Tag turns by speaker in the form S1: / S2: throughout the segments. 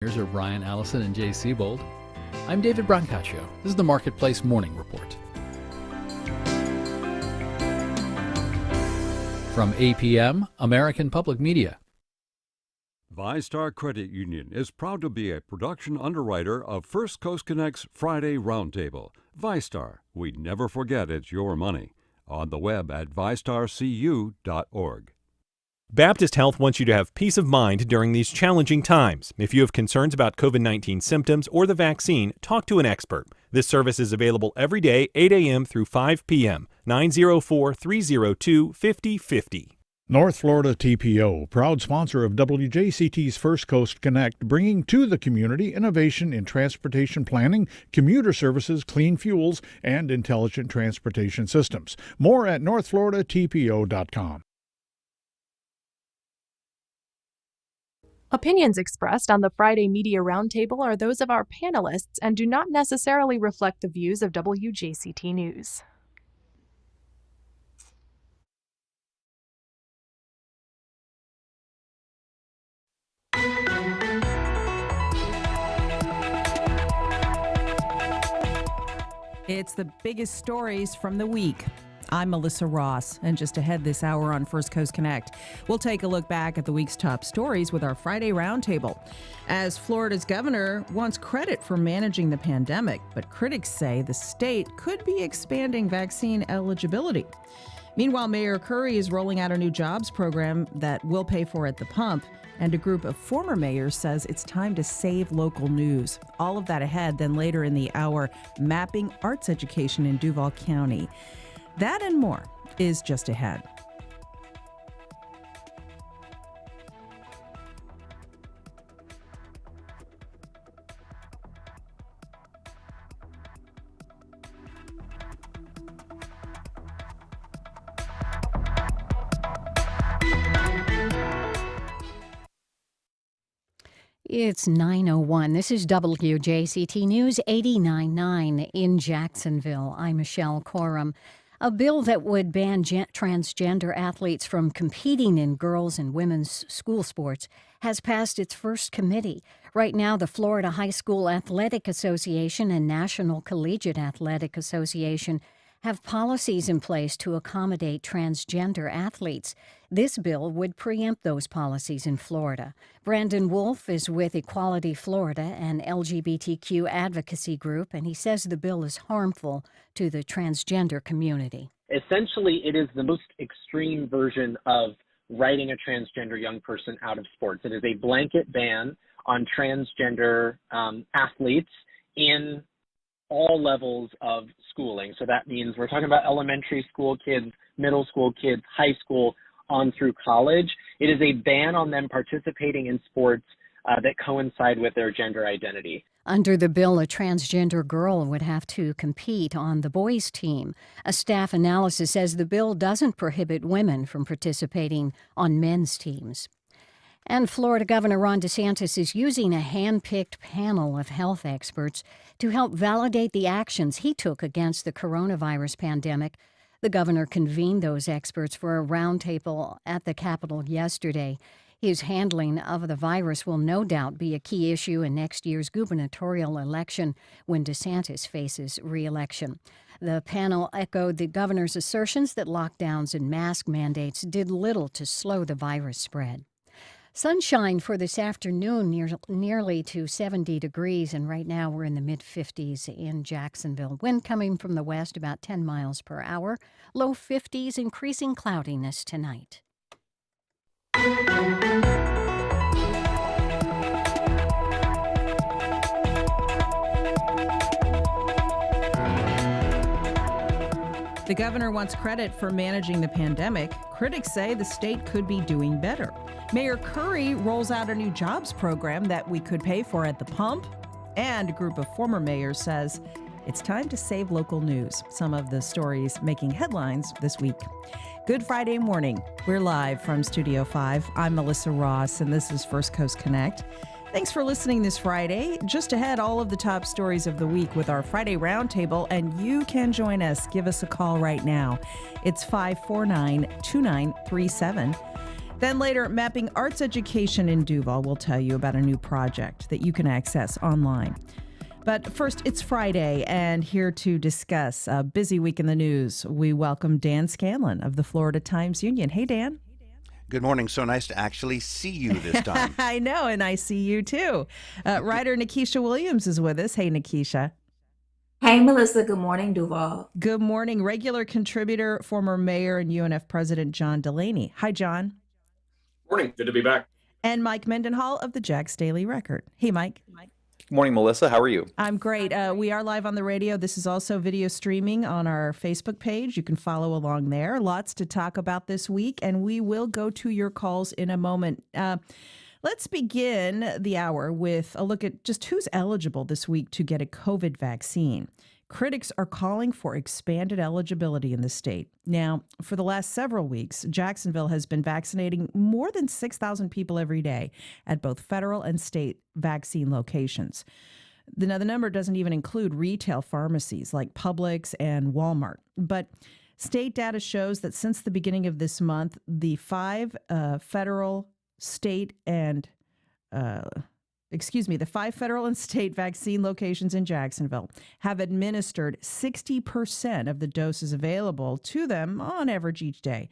S1: Here's are Brian Allison and Jay Siebold. I'm David Brancaccio. This is the Marketplace Morning Report. From APM, American Public Media.
S2: VyStar Credit Union is proud to be a production underwriter of First Coast Connect's Friday Roundtable. VyStar, we never forget it's your money. On the web at vystarcu.org.
S3: Baptist Health wants you to have peace of mind during these challenging times. If you have concerns about COVID-19 symptoms or the vaccine, talk to an expert. This service is available every day, 8 a.m. through 5 p.m. 904-302-5050.
S4: North Florida TPO, proud sponsor of WJCT's First Coast Connect, bringing to the community innovation in transportation planning, commuter services, clean fuels, and intelligent transportation systems. More at northfloridatpo.com.
S5: Opinions expressed on the Friday Media Roundtable are those of our panelists and do not necessarily reflect the views of WJCT News.
S6: It's the biggest stories from the week. I'm Melissa Ross, and just ahead this hour on First Coast Connect, we'll take a look back at the week's top stories with our Friday Roundtable. As Florida's governor wants credit for managing the pandemic, but critics say the state could be expanding vaccine eligibility. Meanwhile, Mayor Curry is rolling out a new jobs program that we'll pay for at the pump, and a group of former mayors says it's time to save local news. All of that ahead, then later in the hour, mapping arts education in Duval County. That and more is just ahead.
S7: It's 9:01. This is WJCT News 89.9 in Jacksonville. I'm Michelle Corum. A bill that would ban transgender athletes from competing in girls' and women's school sports has passed its first committee. Right now, the Florida High School Athletic Association and National Collegiate Athletic Association have policies in place to accommodate transgender athletes. This bill would preempt those policies in Florida. Brandon Wolf is with Equality Florida, an LGBTQ advocacy group, and he says the bill is harmful to the transgender community.
S8: Essentially, it is the most extreme version of writing a transgender young person out of sports. It is a blanket ban on transgender athletes in all levels of schooling. So that means we're talking about elementary school kids, middle school kids, high school, on through college. It is a ban on them participating in sports that coincide with their gender identity.
S7: Under the bill, a transgender girl would have to compete on the boys' team. A staff analysis says the bill doesn't prohibit women from participating on men's teams. And Florida Governor Ron DeSantis is using a hand-picked panel of health experts to help validate the actions he took against the coronavirus pandemic. The governor convened those experts for a roundtable at the Capitol yesterday. His handling of the virus will no doubt be a key issue in next year's gubernatorial election when DeSantis faces re-election. The panel echoed the governor's assertions that lockdowns and mask mandates did little to slow the virus spread. Sunshine for this afternoon, nearly to 70 degrees, and right now we're in the mid-50s in Jacksonville. Wind coming from the west about 10 miles per hour. Low 50s, increasing cloudiness tonight.
S6: The governor wants credit for managing the pandemic. Critics say the state could be doing better. Mayor Curry rolls out a new jobs program that we could pay for at the pump. And a group of former mayors says it's time to save local news. Some of the stories making headlines this week. Good Friday morning. We're live from Studio 5. I'm Melissa Ross, and this is First Coast Connect. Thanks for listening this Friday. Just ahead, all of the top stories of the week with our Friday Roundtable, and you can join us. Give us a call right now. It's 549-2937. Then later, Mapping Arts Education in Duval will tell you about a new project that you can access online. But first, it's Friday, and here to discuss a busy week in the news, we welcome Dan Scanlon of the Florida Times-Union. Hey, Dan.
S9: Good morning. So nice to actually see you this time.
S6: I know, and I see you too. Writer Nikisha Williams is with us. Hey, Nikisha.
S10: Hey, Melissa. Good morning, Duval.
S6: Good morning. Regular contributor, former mayor and UNF President John Delaney. Hi, John.
S11: Morning. Good to be back.
S6: And Mike Mendenhall of the Jax Daily Record. Hey, Mike.
S12: Good morning, Melissa. How are you?
S6: I'm great. We are live on the radio. This is also video streaming on our Facebook page. You can follow along there. Lots to talk about this week, and we will go to your calls in a moment. Let's begin the hour with a look at just who's eligible this week to get a COVID vaccine. Critics are calling for expanded eligibility in the state. Now, for the last several weeks, Jacksonville has been vaccinating more than 6,000 people every day at both federal and state vaccine locations. Now, the number doesn't even include retail pharmacies like Publix and Walmart. But state data shows that since the beginning of this month, the five federal and state vaccine locations in Jacksonville have administered 60% of the doses available to them on average each day.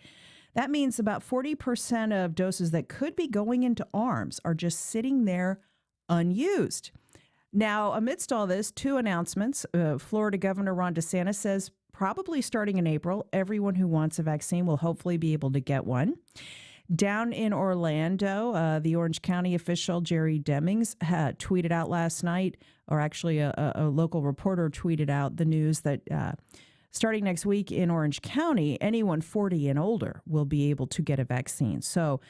S6: That means about 40% of doses that could be going into arms are just sitting there unused. Now, amidst all this, two announcements. Florida Governor Ron DeSantis says probably starting in April, everyone who wants a vaccine will hopefully be able to get one. Down in Orlando, the Orange County official Jerry Demings had tweeted out last night, or actually a local reporter tweeted out the news that starting next week in Orange County, anyone 40 and older will be able to get a vaccine. So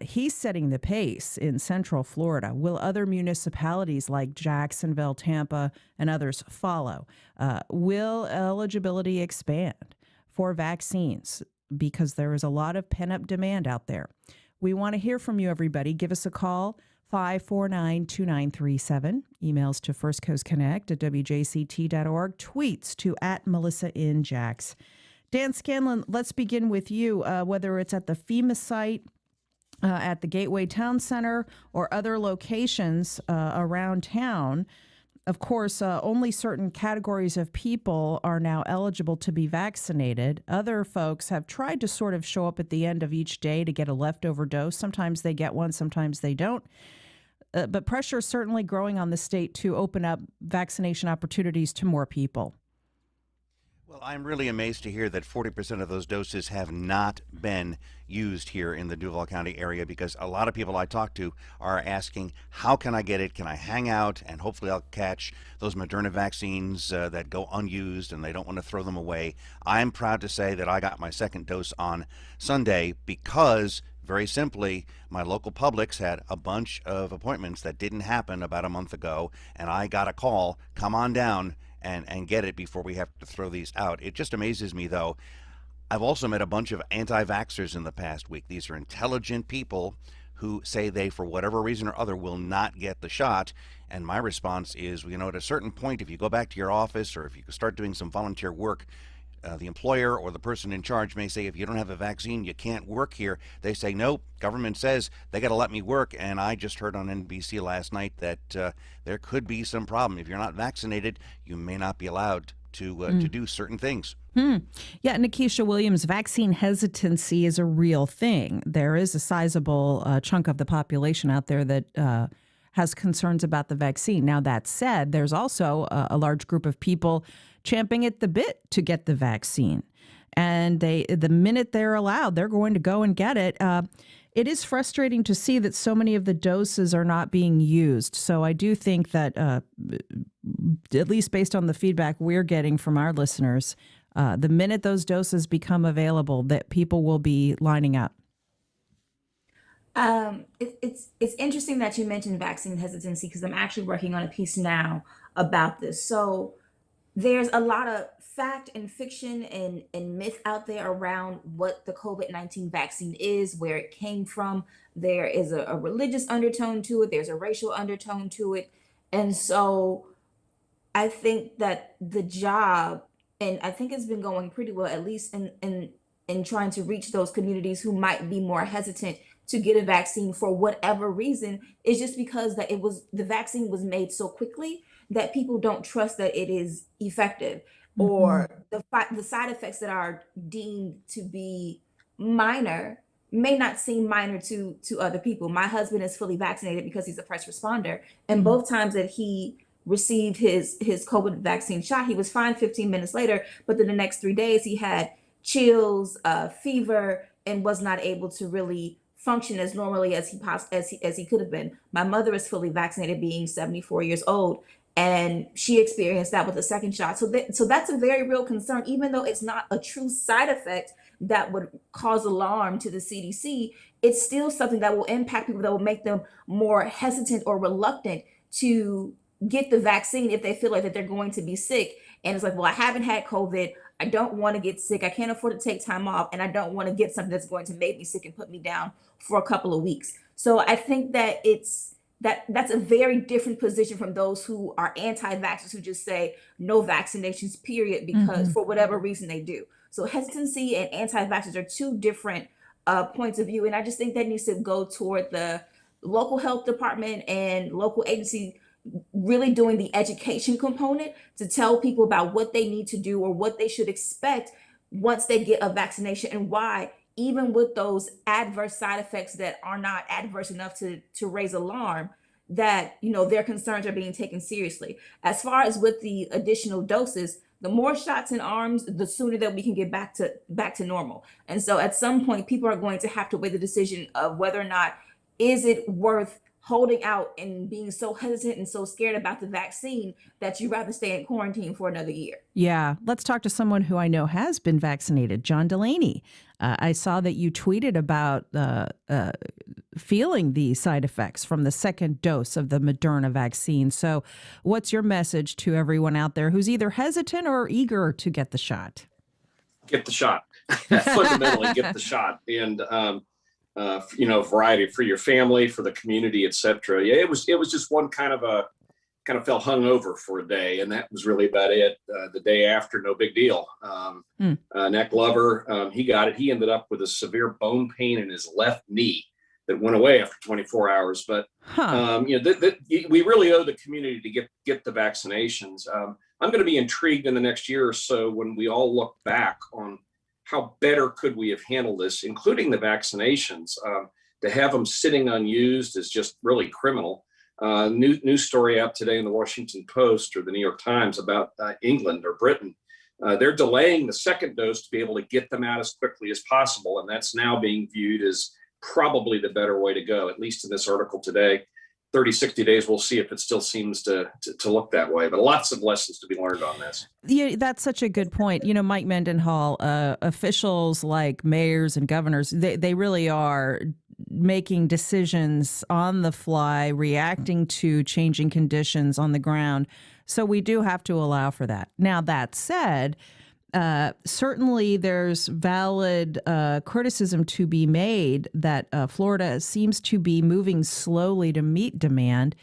S6: he's setting the pace in Central Florida. Will other municipalities like Jacksonville, Tampa, and others follow? Will eligibility expand for vaccines? Because there is a lot of pent-up demand out there. We want to hear from you, everybody. Give us a call, 549-2937. Emails to firstcoastconnect@wjct.org. Tweets to @MelissaInJax. Dan Scanlon, let's begin with you. Whether it's at the FEMA site, at the Gateway Town Center, or other locations around town, of course, only certain categories of people are now eligible to be vaccinated. Other folks have tried to sort of show up at the end of each day to get a leftover dose. Sometimes they get one, sometimes they don't. But pressure is certainly growing on the state to open up vaccination opportunities to more people.
S9: Well, I'm really amazed to hear that 40% of those doses have not been used here in the Duval County area, because a lot of people I talk to are asking, how can I get it? Can I hang out? And hopefully I'll catch those Moderna vaccines that go unused and they don't want to throw them away. I'm proud to say that I got my second dose on Sunday because, very simply, my local Publix had a bunch of appointments that didn't happen about a month ago, and I got a call, come on down and get it before we have to throw these out. It just amazes me, though. I've also met a bunch of anti-vaxxers in the past week. These are intelligent people who say they, for whatever reason or other, will not get the shot. And my response is, at a certain point, if you go back to your office or if you start doing some volunteer work, the employer or the person in charge may say, if you don't have a vaccine, you can't work here. They say, nope, government says they got to let me work. And I just heard on NBC last night that there could be some problem. If you're not vaccinated, you may not be allowed to do certain things.
S6: Yeah, Nikisha Williams, vaccine hesitancy is a real thing. There is a sizable chunk of the population out there that has concerns about the vaccine. Now, that said, there's also a large group of people champing at the bit to get the vaccine. And the minute they're allowed, they're going to go and get it. It is frustrating to see that so many of the doses are not being used. So I do think that, at least based on the feedback we're getting from our listeners, the minute those doses become available, that people will be lining up.
S10: It's interesting that you mentioned vaccine hesitancy, because I'm actually working on a piece now about this. So there's a lot of fact and fiction and myth out there around what the COVID-19 vaccine is, where it came from. There is a religious undertone to it. There's a racial undertone to it. And so I think that the job, and I think it's been going pretty well, at least in in trying to reach those communities who might be more hesitant to get a vaccine for whatever reason is just because that the vaccine was made so quickly that people don't trust that it is effective,
S6: Mhm.
S10: or the side effects that are deemed to be minor may not seem minor to other people. My husband is fully vaccinated because he's a first responder, and
S6: Mm.
S10: both times that he received his COVID vaccine shot, he was fine 15 minutes later, but then the next 3 days he had chills, fever, and was not able to really function as normally as he could have been. My mother is fully vaccinated, being 74 years old, and she experienced that with the second shot. So that's a very real concern, even though it's not a true side effect that would cause alarm to the CDC. It's still something that will impact people, that will make them more hesitant or reluctant to get the vaccine if they feel like that they're going to be sick. And it's like, well, I haven't had COVID. I don't want to get sick. I can't afford to take time off, and I don't want to get something that's going to make me sick and put me down for a couple of weeks. So I think that that's a very different position from those who are anti-vaxxers, who just say no vaccinations, period, because
S6: Mhm.
S10: for whatever reason they do. So hesitancy and anti-vaxxers are two different points of view, and I just think that needs to go toward the local health department and local agency really doing the education component to tell people about what they need to do or what they should expect once they get a vaccination, and why, even with those adverse side effects that are not adverse enough to raise alarm, that their concerns are being taken seriously. As far as with the additional doses, the more shots in arms, the sooner that we can get back to normal. And so at some point, people are going to have to weigh the decision of whether or not is it worth holding out and being so hesitant and so scared about the vaccine that you rather stay in quarantine for another year.
S6: Yeah, let's talk to someone who I know has been vaccinated, John Delaney. I saw that you tweeted about feeling the side effects from the second dose of the Moderna vaccine. So, what's your message to everyone out there who's either hesitant or eager to get the shot?
S11: Get the shot. Fundamentally, get the shot, and variety for your family, for the community, etc. Yeah, it was just one kind of felt hungover for a day, and that was really about it. The day after, no big deal. Nick Glover, he got it. He ended up with a severe bone pain in his left knee that went away after 24 hours. But we really owe the community to get the vaccinations. I'm going to be intrigued in the next year or so when we all look back on how better could we have handled this, including the vaccinations. To have them sitting unused is just really criminal. New story out today in the Washington Post or the New York Times about England or Britain. They're delaying the second dose to be able to get them out as quickly as possible. And that's now being viewed as probably the better way to go, at least in this article today. 30, 60 days, we'll see if it still seems to look that way. But lots of lessons to be learned on this.
S6: Yeah, that's such a good point. Mike Mendenhall, officials like mayors and governors, they really are making decisions on the fly, reacting to changing conditions on the ground. So we do have to allow for that. Now, that said, certainly there's valid criticism to be made that Florida seems to be moving slowly to meet demand.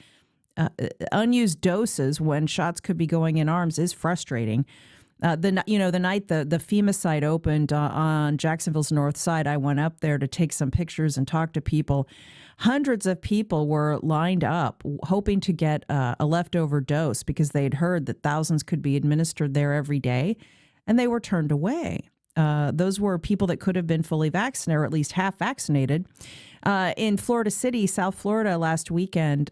S6: Unused doses when shots could be going in arms is frustrating. The night the FEMA site opened on Jacksonville's north side, I went up there to take some pictures and talk to people. Hundreds of people were lined up hoping to get a leftover dose because they'd heard that thousands could be administered there every day, and they were turned away. Those were people that could have been fully vaccinated, or at least half vaccinated. In Florida City, South Florida, last weekend,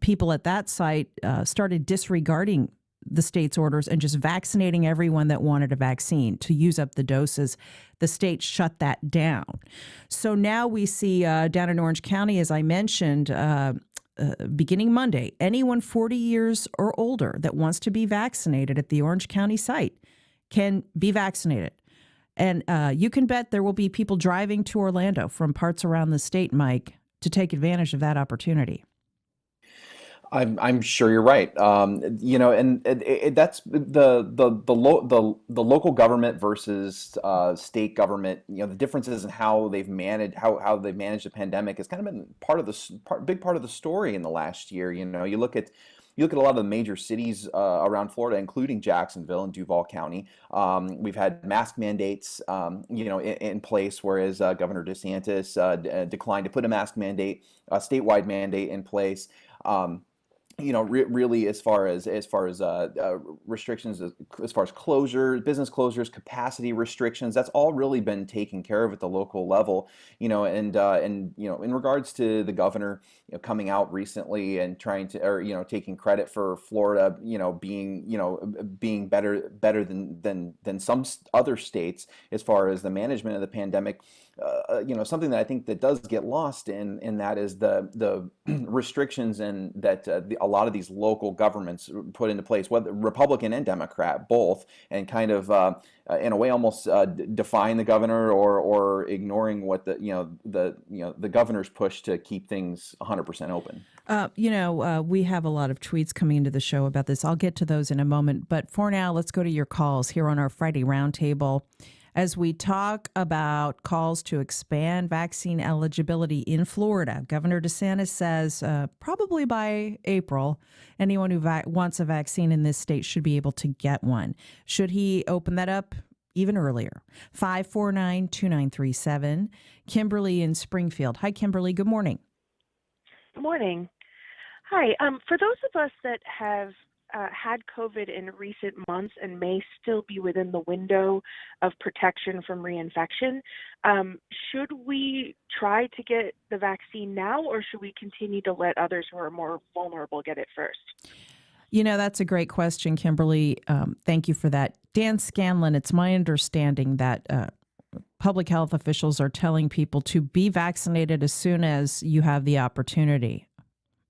S6: people at that site started disregarding the state's orders and just vaccinating everyone that wanted a vaccine to use up the doses. The state shut that down. So now we see down in Orange County, as I mentioned, beginning Monday, anyone 40 years or older that wants to be vaccinated at the Orange County site can be vaccinated. And you can bet there will be people driving to Orlando from parts around the state, Mike, to take advantage of that opportunity.
S12: I'm sure you're right. And that's the local government versus state government. The differences in how they've managed the pandemic has kind of been big part of the story in the last year. You look at You look at a lot of the major cities around Florida, including Jacksonville and Duval County. We've had mask mandates, in place, whereas Governor DeSantis declined to put a mask mandate, a statewide mandate in place. Really, as far as restrictions, as far as closures, business closures, capacity restrictions, that's all really been taken care of at the local level. In regards to the governor, coming out recently and trying to, or taking credit for Florida, being better than some other states as far as the management of the pandemic. Something that I think that does get lost in that is the restrictions and that a lot of these local governments put into place, whether Republican and Democrat both, and kind of in a way almost defying the governor or ignoring what the governor's push to keep things 100% open.
S6: We have a lot of tweets coming into the show about this. I'll get to those in a moment, but for now, let's go to your calls here on our Friday Roundtable. As we talk about calls to expand vaccine eligibility in Florida, Governor DeSantis says probably by April, anyone who wants a vaccine in this state should be able to get one. Should he open that up even earlier? 549-2937. Kimberly in Springfield. Hi, Kimberly. Good morning.
S13: Good morning. Hi. For those of us that have had COVID in recent months and may still be within the window of protection from reinfection, should we try to get the vaccine now, or should we continue to let others who are more vulnerable get it first?
S6: That's a great question, Kimberly. Thank you for that. Dan Scanlon, it's my understanding that public health officials are telling people to be vaccinated as soon as you have the opportunity.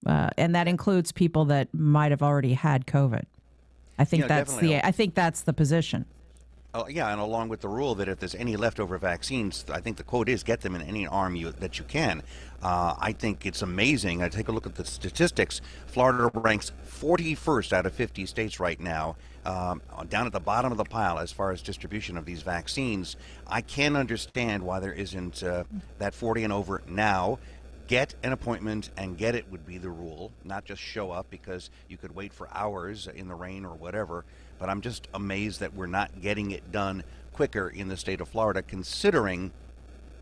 S6: And that includes people that might have already had COVID. I think that's the position.
S9: Yeah, and along with the rule that if there's any leftover vaccines, I think the quote is get them in any arm that you can. I think it's amazing. I take a look at the statistics. Florida ranks 41st out of 50 states right now, down at the bottom of the pile as far as distribution of these vaccines. I can't understand why there isn't that 40 and over now. Get an appointment and get it would be the rule, not just show up, because you could wait for hours in the rain or whatever. But I'm just amazed that we're not getting it done quicker in the state of Florida, considering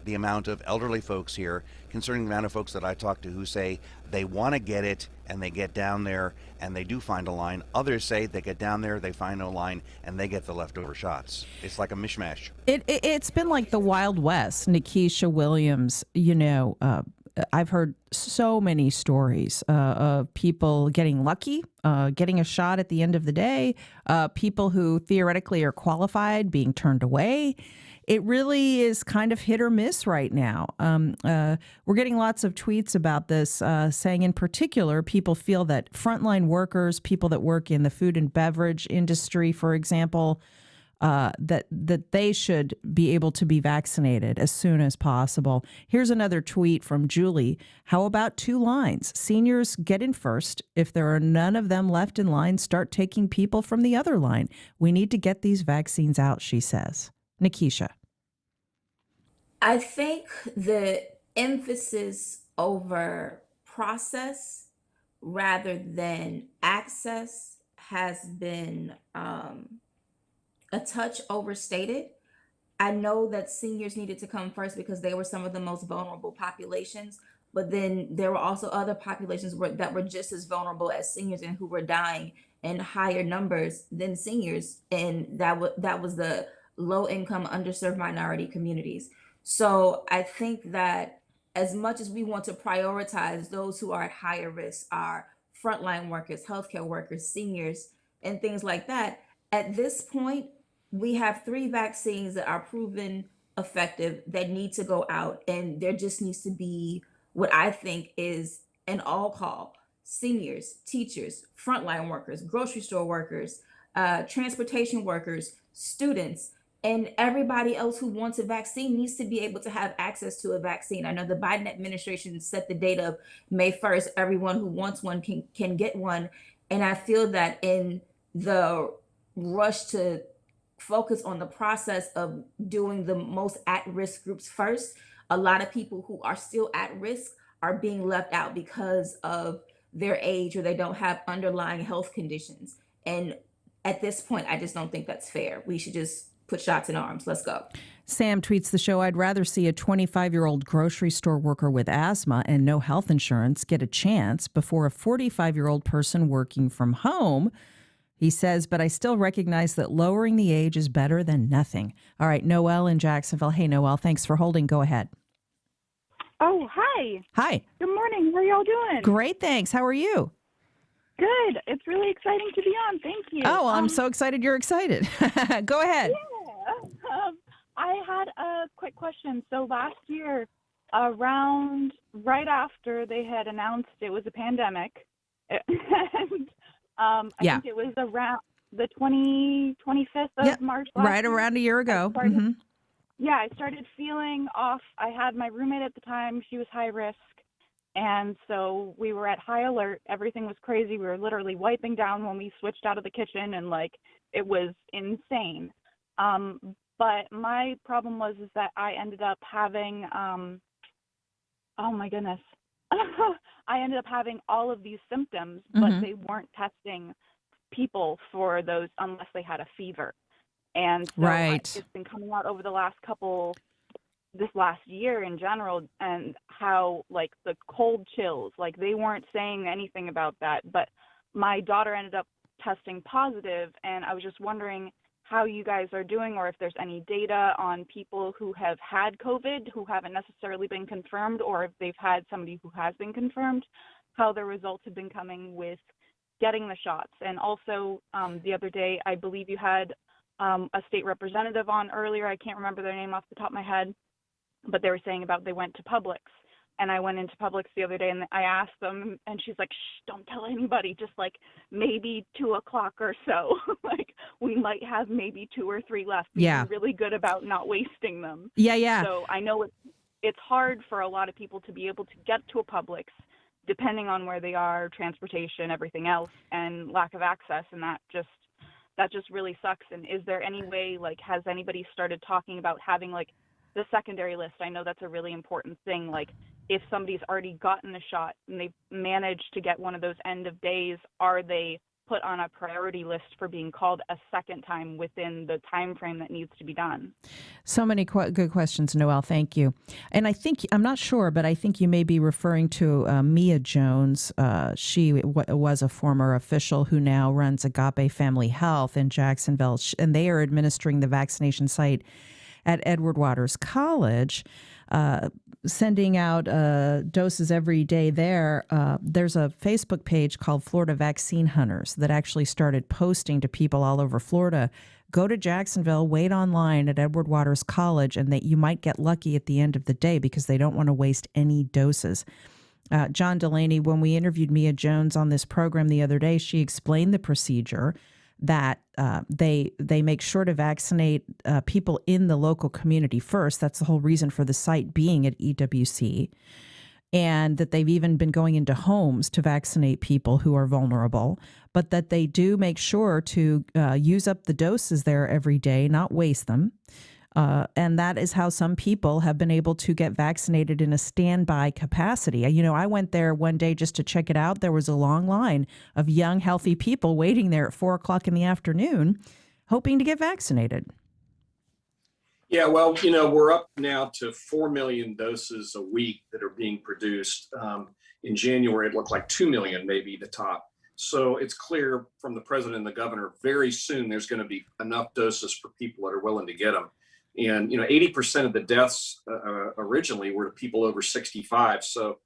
S9: the amount of elderly folks here, considering the amount of folks that I talk to who say they want to get it and they get down there and they do find a line. Others say they get down there, they find no line, and they get the leftover shots. It's like a mishmash.
S6: It's been like the Wild West. Nikisha Williams, I've heard so many stories of people getting lucky, getting a shot at the end of the day, people who theoretically are qualified being turned away. It really is kind of hit or miss right now. We're getting lots of tweets about this, saying in particular, people feel that frontline workers, people that work in the food and beverage industry, for example, that they should be able to be vaccinated as soon as possible. Here's another tweet from Julie. How about 2 lines? Seniors get in first. If there are none of them left in line, start taking people from the other line. We need to get these vaccines out, she says. Nikisha.
S10: I think the emphasis over process rather than access has been a touch overstated. I know that seniors needed to come first because they were some of the most vulnerable populations, but then there were also other populations that were just as vulnerable as seniors and who were dying in higher numbers than seniors, and that was the low income underserved minority communities. So I think that as much as we want to prioritize those who are at higher risk, our frontline workers, healthcare workers, seniors, and things like that, at this point, we have 3 vaccines that are proven effective that need to go out, and there just needs to be what I think is an all call. Seniors, teachers, frontline workers, grocery store workers, transportation workers, students, and everybody else who wants a vaccine needs to be able to have access to a vaccine. I know the Biden administration set the date of May 1st. Everyone who wants one can get one. And I feel that in the rush to focus on the process of doing the most at-risk groups first, a lot of people who are still at risk are being left out because of their age or they don't have underlying health conditions. And at this point, I just don't think that's fair. We should just put shots in arms. Let's go.
S6: Sam tweets the show, I'd rather see a 25-year-old grocery store worker with asthma and no health insurance get a chance before a 45-year-old person working from home. He says, but I still recognize that lowering the age is better than nothing. All right, Noelle in Jacksonville. Hey, Noelle, thanks for holding. Go ahead.
S14: Oh, hi.
S6: Hi.
S14: Good morning. How are y'all doing?
S6: Great, thanks. How are you?
S14: Good. It's really exciting to be on. Thank you.
S6: Oh, well, I'm so excited you're excited. Go ahead.
S14: Yeah. I had a quick question. So last year, around right after they had announced it was a pandemic, and I think it was around the 25th of March last
S6: right
S14: year,
S6: around a year ago.
S14: Yeah, I started feeling off. I had my roommate at the time. She was high risk. And so we were at high alert. Everything was crazy. We were literally wiping down when we switched out of the kitchen, and like it was insane. But my problem was that I ended up having oh my goodness. I ended up having all of these symptoms, but they weren't testing people for those unless they had a fever. And so it's been coming out over the this last year in general, and how like the cold chills, like they weren't saying anything about that, but my daughter ended up testing positive, and I was just wondering how you guys are doing, or if there's any data on people who have had COVID who haven't necessarily been confirmed, or if they've had somebody who has been confirmed, how the results have been coming with getting the shots. And also the other day, I believe you had a state representative on earlier. I can't remember their name off the top of my head, but they were saying about they went to Publix. And I went into Publix the other day and I asked them, and she's like, shh, don't tell anybody, just like maybe 2 o'clock or so. Like we might have maybe 2 or 3 left. Being really good about not wasting them.
S6: Yeah.
S14: So I know it's hard for a lot of people to be able to get to a Publix, depending on where they are, transportation, everything else, and lack of access. And that just really sucks. And is there any way, like, has anybody started talking about having like the secondary list? I know that's a really important thing. Like if somebody's already gotten the shot and they've managed to get one of those end of days, are they put on a priority list for being called a second time within the time frame that needs to be done?
S6: So many good questions, Noelle. Thank you. And I think, I'm not sure, but I think you may be referring to Mia Jones. She was a former official who now runs Agape Family Health in Jacksonville, and they are administering the vaccination site at Edward Waters College, sending out doses every day there. There's a Facebook page called Florida Vaccine Hunters that actually started posting to people all over Florida, go to Jacksonville, wait online at Edward Waters College, and that you might get lucky at the end of the day because they don't want to waste any doses. John Delaney, when we interviewed Mia Jones on this program the other day, she explained the procedure that they make sure to vaccinate people in the local community first. That's the whole reason for the site being at EWC. And that they've even been going into homes to vaccinate people who are vulnerable, but that they do make sure to use up the doses there every day, not waste them. And that is how some people have been able to get vaccinated in a standby capacity. You know, I went there one day just to check it out. There was a long line of young, healthy people waiting there at 4 o'clock in the afternoon, hoping to get vaccinated.
S11: Yeah, well, you know, we're up now to 4 million doses a week that are being produced. In January, it looked like 2 million, maybe the top. So it's clear from the president and the governor, very soon there's going to be enough doses for people that are willing to get them. And, you know, 80% of the deaths originally were to people over 65. So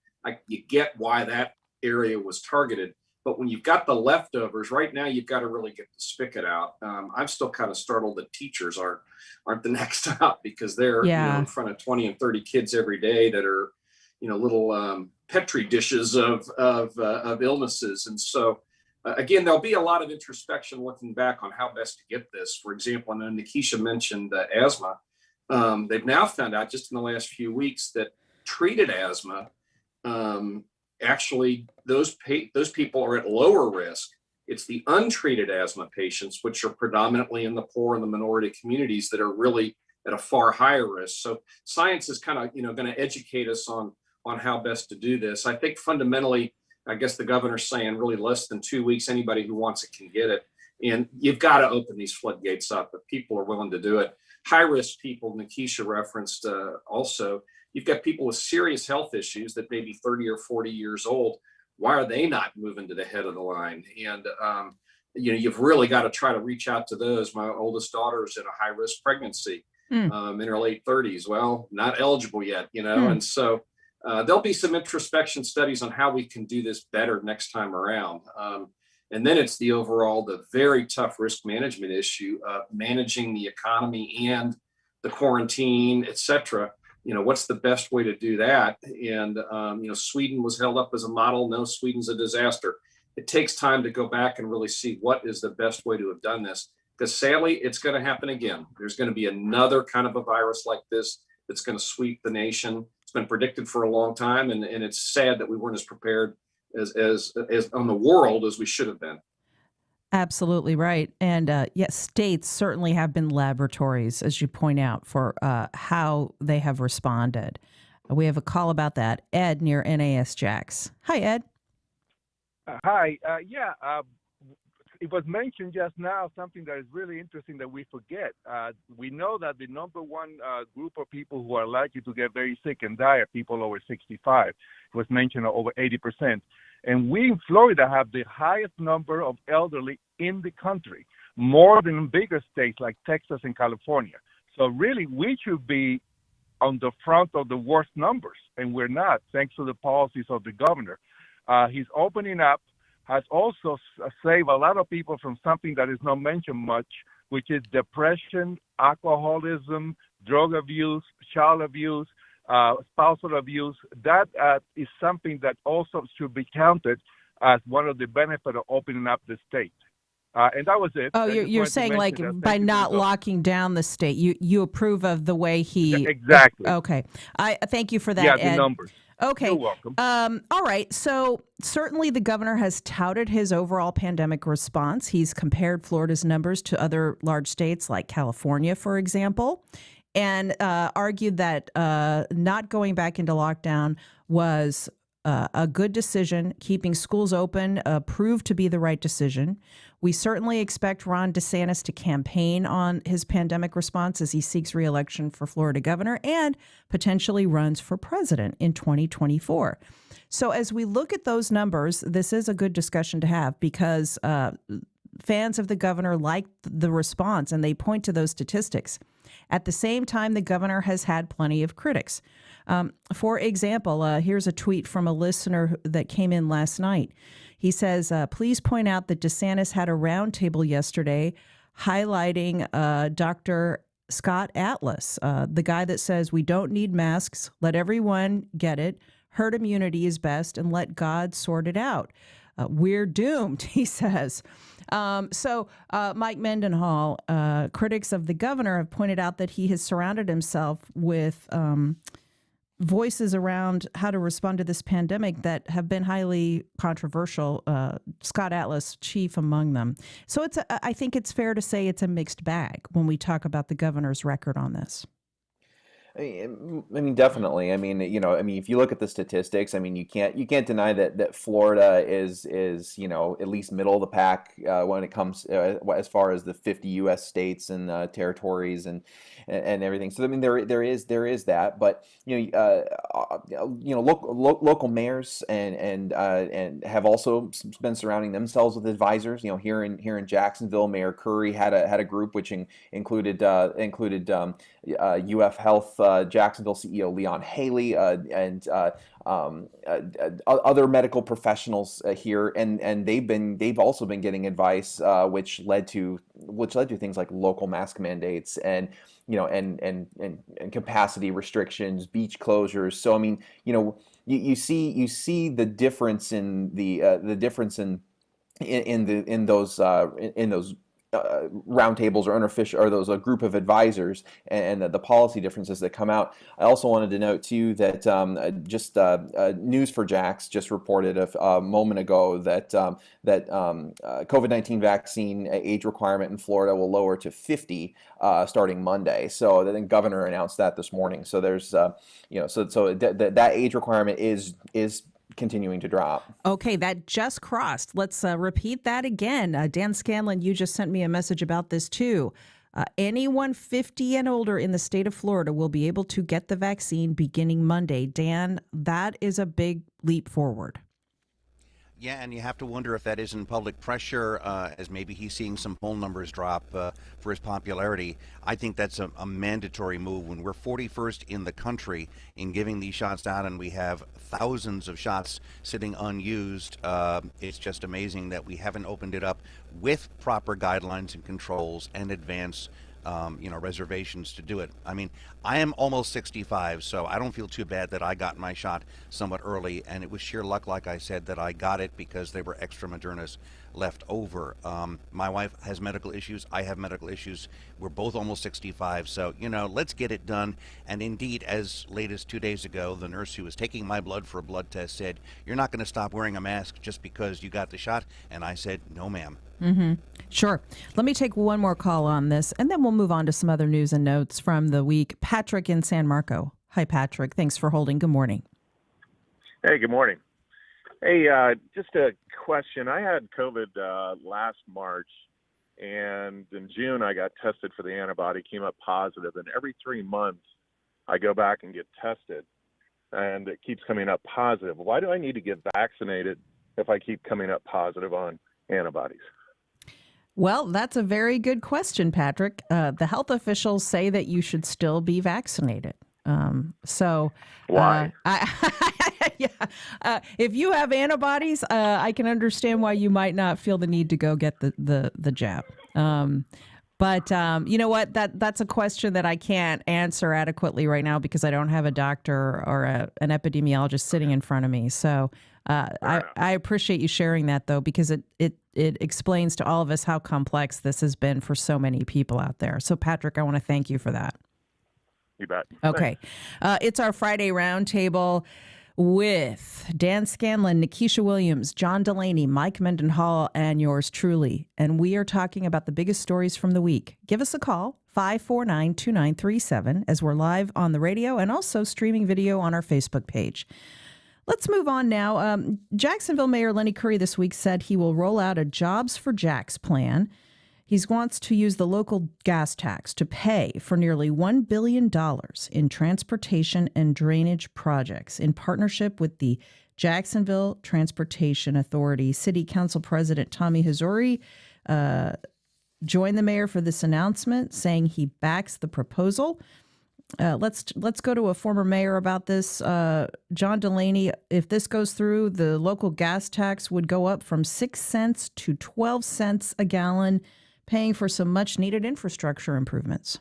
S11: you get why that area was targeted. But when you've got the leftovers, right now, you've got to really get the spigot out. I'm still kind of startled that teachers aren't the next out, because they're you know, in front of 20 and 30 kids every day that are, you know, little Petri dishes of illnesses. And so, again, there'll be a lot of introspection looking back on how best to get this. For example, I know Nikisha mentioned asthma. They've now found out just in the last few weeks that treated asthma, actually those people are at lower risk. It's the untreated asthma patients, which are predominantly in the poor and the minority communities, that are really at a far higher risk. So science is kind of, you know, going to educate us on how best to do this. I think fundamentally, I guess the governor's saying really less than 2 weeks, anybody who wants it can get it. And you've got to open these floodgates up if people are willing to do it. High risk people, Nikisha referenced also, you've got people with serious health issues that may be 30 or 40 years old. Why are they not moving to the head of the line? And, you've really got to try to reach out to those. My oldest daughter is in a high risk pregnancy in her late 30s. Well, not eligible yet, and so there'll be some introspection studies on how we can do this better next time around. And then it's the very tough risk management issue of managing the economy and the quarantine, et cetera. What's the best way to do that? And, Sweden was held up as a model. No, Sweden's a disaster. It takes time to go back and really see what is the best way to have done this. Because sadly, it's going to happen again. There's going to be another kind of a virus like this that's going to sweep the nation. It's been predicted for a long time, and it's sad that we weren't as prepared as on the world as we should have been.
S6: Absolutely right. And yes, states certainly have been laboratories, as you point out, for how they have responded. We have a call about that. Ed near NAS Jax. Hi, Ed.
S15: Hi. It was mentioned just now something that is really interesting that we forget. We know that the number one group of people who are likely to get very sick and die are people over 65. It was mentioned over 80%. And we in Florida have the highest number of elderly in the country, more than bigger states like Texas and California. So really, we should be on the front of the worst numbers, and we're not, thanks to the policies of the governor. He's opening up, has also saved a lot of people from something that is not mentioned much, which is depression, alcoholism, drug abuse, child abuse, spousal abuse. That is something that also should be counted as one of the benefits of opening up the state. And that was it.
S6: Oh, you're saying like by not locking down the state, you approve of the way he...
S15: Exactly.
S6: Okay. I thank you for that,
S15: Yeah,
S6: Ed.
S15: the numbers.
S6: Okay.
S15: You're welcome.
S6: All right. So certainly the governor has touted his overall pandemic response. He's compared Florida's numbers to other large states like California, for example, and argued that not going back into lockdown was a good decision. Keeping schools open proved to be the right decision. We certainly expect Ron DeSantis to campaign on his pandemic response as he seeks re-election for Florida governor and potentially runs for president in 2024. So as we look at those numbers, this is a good discussion to have because fans of the governor like the response and they point to those statistics. At the same time, the governor has had plenty of critics. For example, here's a tweet from a listener that came in last night. He says, please point out that DeSantis had a roundtable yesterday highlighting Dr. Scott Atlas, the guy that says we don't need masks, let everyone get it, herd immunity is best, and let God sort it out. We're doomed, he says. So Mike Mendenhall, critics of the governor have pointed out that he has surrounded himself with voices around how to respond to this pandemic that have been highly controversial, Scott Atlas chief among them. So I think it's fair to say it's a mixed bag when we talk about the governor's record on this.
S12: I mean, definitely. I mean, if you look at the statistics, I mean, you can't deny that Florida is at least middle of the pack when it comes as far as the 50 U.S. states and territories and everything. So I mean, there is that, but local mayors and have also been surrounding themselves with advisors. Here in Jacksonville, Mayor Curry had a group which included UF Health. Jacksonville CEO Leon Haley and other medical professionals here, and they've also been getting advice, which led to things like local mask mandates and capacity restrictions, beach closures. So I mean, you see the difference in in those roundtables or unofficial or those a group of advisors and the policy differences that come out. I also wanted to note too that News4Jax just reported a moment ago that COVID-19 vaccine age requirement in Florida will lower to 50 starting Monday. So the governor announced that this morning. So there's that age requirement is continuing to drop.
S6: Okay, that just crossed. Let's repeat that again. Dan Scanlon, you just sent me a message about this too. Anyone 50 and older in the state of Florida will be able to get the vaccine beginning Monday. Dan, that is a big leap forward.
S9: Yeah, and you have to wonder if that isn't public pressure, as maybe he's seeing some poll numbers drop for his popularity. I think that's a mandatory move. When we're 41st in the country in giving these shots out, and we have thousands of shots sitting unused, it's just amazing that we haven't opened it up with proper guidelines and controls and advance reservations to do it. I mean, I am almost 65, so I don't feel too bad that I got my shot somewhat early, and it was sheer luck, like I said, that I got it because there were extra Modernas left over. My wife has medical issues. I have medical issues. We're both almost 65, so, let's get it done. And indeed, as late as 2 days ago, the nurse who was taking my blood for a blood test said, "You're not going to stop wearing a mask just because you got the shot." And I said, "No, ma'am."
S6: Mm-hmm. Sure. Let me take one more call on this, and then we'll move on to some other news and notes from the week. Patrick in San Marco. Hi, Patrick. Thanks for holding. Good morning.
S16: Hey, good morning. Hey, just a question. I had COVID last March, and in June I got tested for the antibody, came up positive, and every 3 months I go back and get tested, and it keeps coming up positive. Why do I need to get vaccinated if I keep coming up positive on antibodies?
S6: Well, that's a very good question, Patrick. The health officials say that you should still be vaccinated.
S16: Why?
S6: If you have antibodies, I can understand why you might not feel the need to go get the jab. But you know what? That's a question that I can't answer adequately right now because I don't have a doctor or an epidemiologist sitting in front of me. So I appreciate you sharing that, though, because it explains to all of us how complex this has been for so many people out there. So, Patrick, I want to thank you for that.
S16: You bet.
S6: Okay. It's our Friday Roundtable with Dan Scanlon, Nikisha Williams, John Delaney, Mike Mendenhall, and yours truly. And we are talking about the biggest stories from the week. Give us a call, 549-2937, as we're live on the radio and also streaming video on our Facebook page. Let's move on now. Jacksonville Mayor Lenny Curry this week said he will roll out a Jobs for Jax plan. He wants to use the local gas tax to pay for nearly $1 billion in transportation and drainage projects in partnership with the Jacksonville Transportation Authority. City Council President Tommy Hazouri joined the mayor for this announcement, saying he backs the proposal. Let's go to a former mayor about this. John Delaney, if this goes through, the local gas tax would go up from 6 cents to 12 cents a gallon, paying for some much needed infrastructure improvements.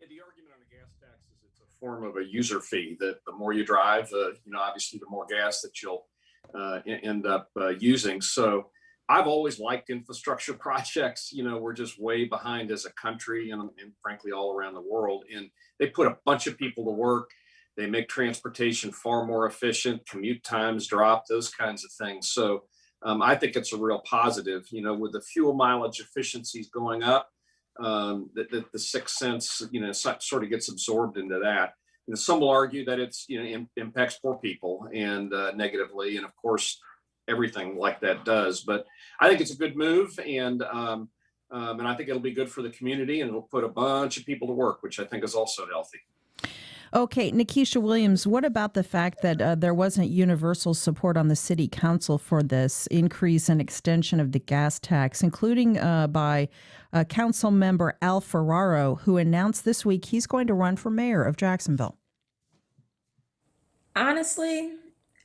S11: Yeah, the argument on the gas tax is it's a form of a user fee, that the more you drive, obviously the more gas that you'll end up using. So I've always liked infrastructure projects. We're just way behind as a country and frankly all around the world. And they put a bunch of people to work. They make transportation far more efficient, commute times drop, those kinds of things. So I think it's a real positive, with the fuel mileage efficiencies going up, the 6 cents, sort of gets absorbed into that. Some will argue that it's, impacts poor people and negatively. And of course, everything like that does. But I think it's a good move. And I think it'll be good for the community, and it'll put a bunch of people to work, which I think is also healthy.
S6: Okay, Nikisha Williams, what about the fact that there wasn't universal support on the city council for this increase and extension of the gas tax, including by council member Al Ferraro, who announced this week he's going to run for mayor of Jacksonville?
S10: Honestly,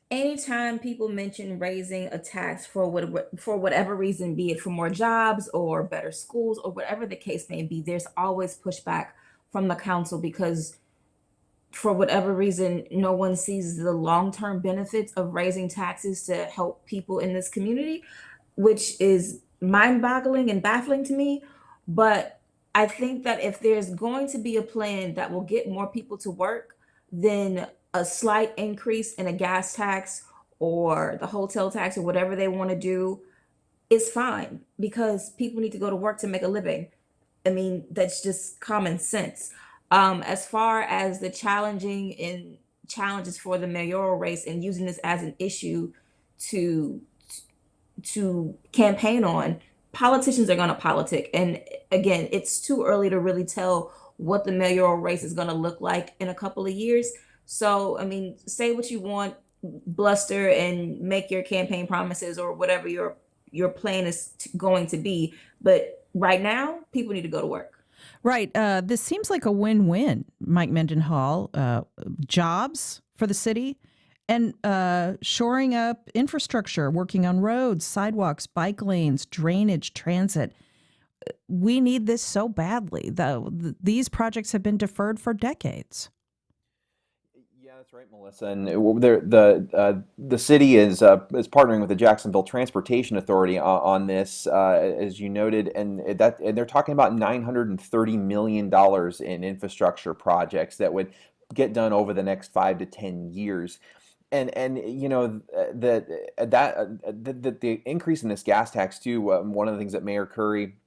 S10: anytime people mention raising a tax for whatever reason, be it for more jobs or better schools or whatever the case may be, there's always pushback from the council because for whatever reason, no one sees the long-term benefits of raising taxes to help people in this community, which is mind-boggling and baffling to me. But I think that if there's going to be a plan that will get more people to work, then a slight increase in a gas tax or the hotel tax or whatever they want to do is fine because people need to go to work to make a living. I mean, that's just common sense. As far as the challenging in challenges for the mayoral race and using this as an issue to campaign on, politicians are going to politic. And again, it's too early to really tell what the mayoral race is going to look like in a couple of years. So, I mean, say what you want, bluster and make your campaign promises or whatever your plan is going to be. But right now, people need to go to work.
S6: Right. This seems like a win-win, Mike Mendenhall. Jobs for the city and shoring up infrastructure, working on roads, sidewalks, bike lanes, drainage, transit. We need this so badly. These projects have been deferred for decades.
S12: Yeah, that's right, Melissa. And the city is partnering with the Jacksonville Transportation Authority on this, as you noted, and they're talking about $930 million in infrastructure projects that would get done over the next 5 to 10 years. And you know the increase in this gas tax too. One of the things that Mayor Curry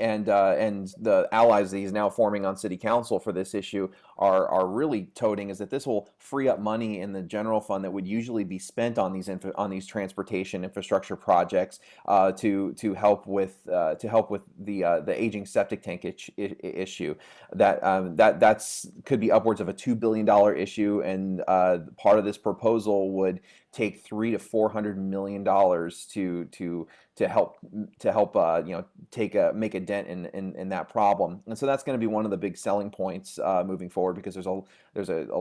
S12: and the allies that he's now forming on city council for this issue are really toting is that this will free up money in the general fund that would usually be spent on these transportation infrastructure projects to help with the aging septic tank issue that's could be upwards of a $2 billion issue, and part of this proposal would take $300 to $400 million to help make a dent in that problem. And so that's going to be one of the big selling points moving forward, because there's a